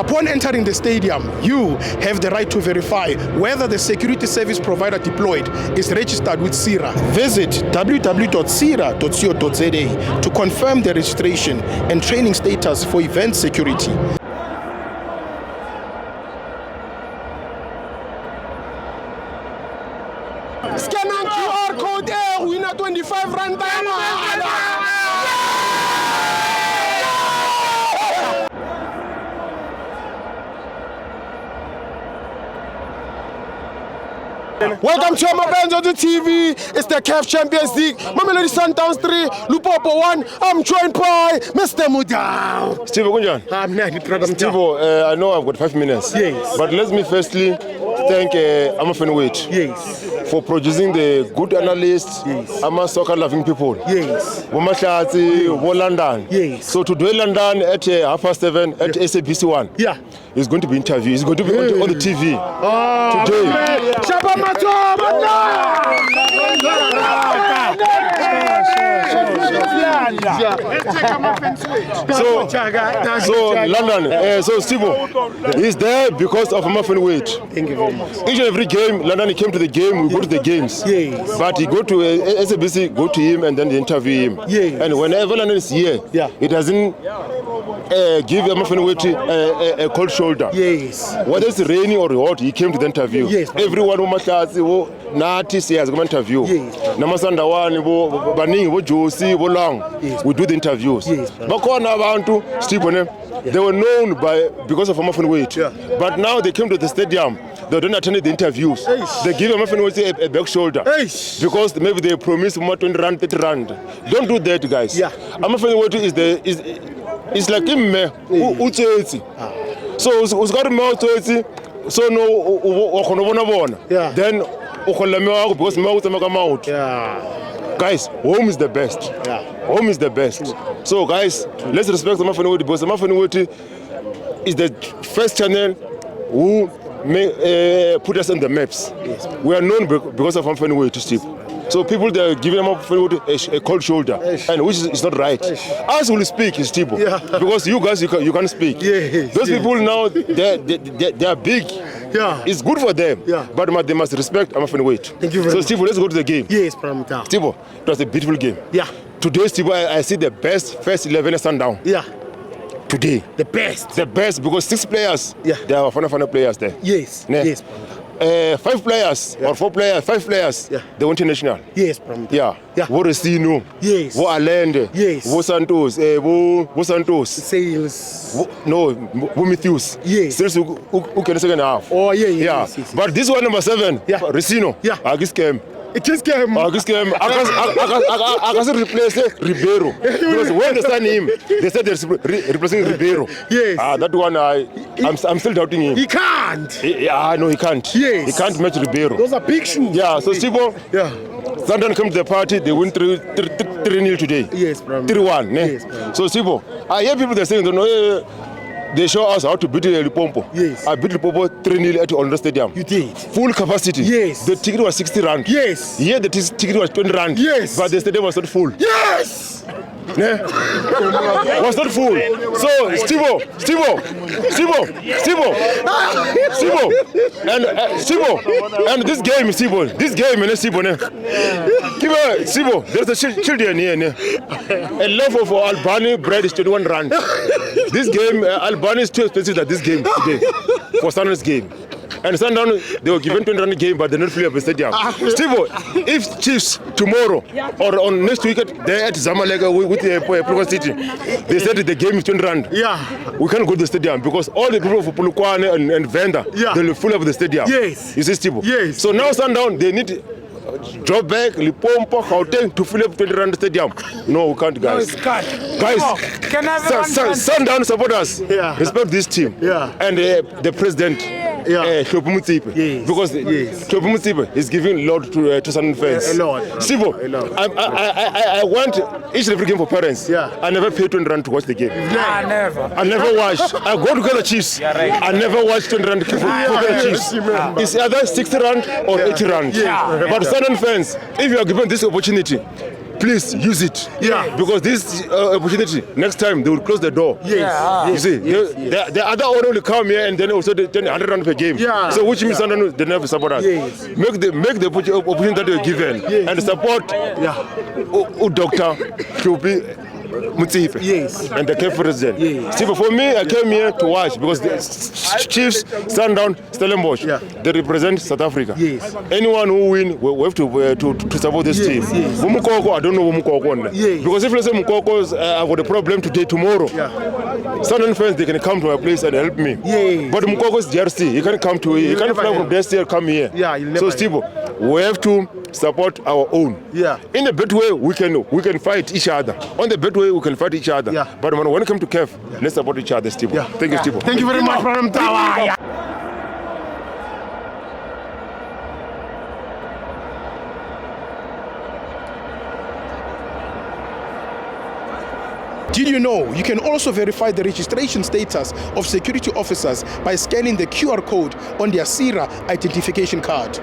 Upon entering the stadium, you have the right to verify whether the security service provider deployed is registered with CIRA. Visit www.cira.co.za to confirm the registration and training status for event security. Scan and QR code there, winner 25 rand. Welcome to Mabenzo to TV. It's the CAF Champions League. Mamelodi Sundowns 3, Lupopo 1. I'm joined by Mr. Mudau. Steve Ogunjan. I'm not Steve, I know I've got 5 minutes. Yes. But let me firstly thank Amafen Wait. Yes. For producing the good analysts, Yes. soccer loving people. Yes. Womashatsi, London. Yes. So today London at 7:30 at SABC 1. Yeah. It's going to be interview. It's going to be on the TV. Today. So London, so Steve, he's there because of Amafen Wait. Thank you very much. Each and every game, London he came to the game, we go to the games. Yes. But he go to SABC, go to him and then they interview him. Yes. And whenever London is here, Yeah. it doesn't give Amafen Wait a cold shoulder. Yes. Whether it's raining or hot, he came to the interview. Yes. Everyone who Nati says come interview. Yes. Namasanda wani bo baningi bo Josi bo Long. Yes. We do the interviews. Yes. Bakona abantu Steve they were known because of Amafen Wait. Yeah. But now they came to the stadium. They don't attend the interviews. Eish. They give Amafen Wait a back shoulder. Eish. Because maybe they promise more 20 rand, 30 rand. Don't do that, guys. Yeah. Amafen Wait is like him utsotsi. So usikari utsotsi so no bona. Yeah. Then because Yeah. guys, home is the best. Yeah. Home is the best. So guys, let's respect the Amafen Wait because the Amafen Wait is the first channel who put us on the maps. Yes. We are known because of Amafen Wait, Steve. So people they are giving Amafen Wait a cold shoulder, and which is not right. Us will speak, Steve, Yeah. because you guys you can't speak. Yes, Those yes. people now they are big. Yeah. It's good for them, Yeah. but they must respect Amafen Wait. Thank you very So much. Steve, let's go to the game. Yes, Pramita. Steve, it was a beautiful game. Yeah. Today, Steve, I see the best first 11 Sundown. Yeah. Today. The best. The best because 6 players, Yeah. there are fun players there. Yes. Ne? Yes. 5 players or 4 players, 5 players, Yeah. they went international. Yes, Pramita. Yeah. Yeah. Wo Resino, Yes. wo Allende, Yes. wo Santos, wo Santos, Sales. wo Matthews. Yes. Sales who can second half. Oh, yeah, yeah. Yeah. Yes. But this one number 7, Yeah. Resino, Yeah. Agis came. It just came. I can replace Ribeiro because when they signed him, they said they're replacing Ribeiro. Yes. That one I'm still doubting him. He can't. No, he can't. Yes. He can't match Ribeiro. Those are big shoes. Yeah. So Steve, Yeah. Sundown came to the party. They win 3-0 today. Yes, Pramita. 3-1. Ne? Yes, Pramita. So Steve, I hear people they're saying they show us how to beat Limpopo. Yes. I beat Limpopo 3-0 at Orlando Stadium. You did. Full capacity. Yes. The ticket was 60 rand. Yes. Here the ticket was 20 rand. Yes. But the stadium was not full. Yes. Ne? Was not full. So Steve, and this game, there's a children here. Ne? A loaf of Albany bread is 21 rand. This game, Albany is too expensive than this game today for Sundowns game. And Sundown, they were given 20 rand game, but they're not free of the stadium. Steve, if Chiefs tomorrow or on next weekend they're at Zamalek with Polokwane City, they said the game is 20 rand. Yeah. We can't go to the stadium because all the people for Polokwane and Venda, Yeah. they'll fill up the stadium. Yes. You see, Steve? Yes. So now Sundown, they need drop back, Limpopo, Gauteng to fill up 20 rand stadium. No, we can't, guys. Can't. Guys, Can everyone Sundown supporters, Yeah. respect this team. Yeah. And the president, Yeah. Hlophe Motsepe. Yes. Because Yes. Hlophe Motsepe is giving a lot to Sundown fans. A lot. Steve, A lot. I want each and every game for parents. Yeah. I never pay 20 rand to watch the game. Nah, never. I never watch. I go to Ghana Chiefs. I never watch 20 rand for Ghana Chiefs. It's either 60 rand or 80 rand. Yeah. But Sundown fans, if you are given this opportunity, please use it. Yeah. Because this opportunity, next time they will close the door. Yes. You see, the other owner will come here and then also they turn 100 rand per game. Yeah. So which means they never support us. Yes. Make the opportunity that they're given and support Dr. Shubi Muthipe and the CAF president. Yes. See, but for me, I came here to watch because the Chiefs, Sundown, Stellenbosch, they represent South Africa. Yes. Anyone who win, we have to support this team. Yes. Mukoko, I don't know Mukoko. Yes. Because if let's say Mukoko's I've got a problem today, tomorrow, Sundown fans, they can come to my place and help me. Yes. But Mukoko's jersey, he can't come to here. He can't fly from there, come here. Yeah, you'll so never Steve, we have to support our own. Yeah. In the bad way, we can fight each other. On the bad way, we can fight each other. Yeah. But when it comes to CAF, let's support each other, Steve. Thank you, Steve. Thank you very much, Madam Tawa. Did you know you can also verify the registration status of security officers by scanning the QR code on their SIRA identification card?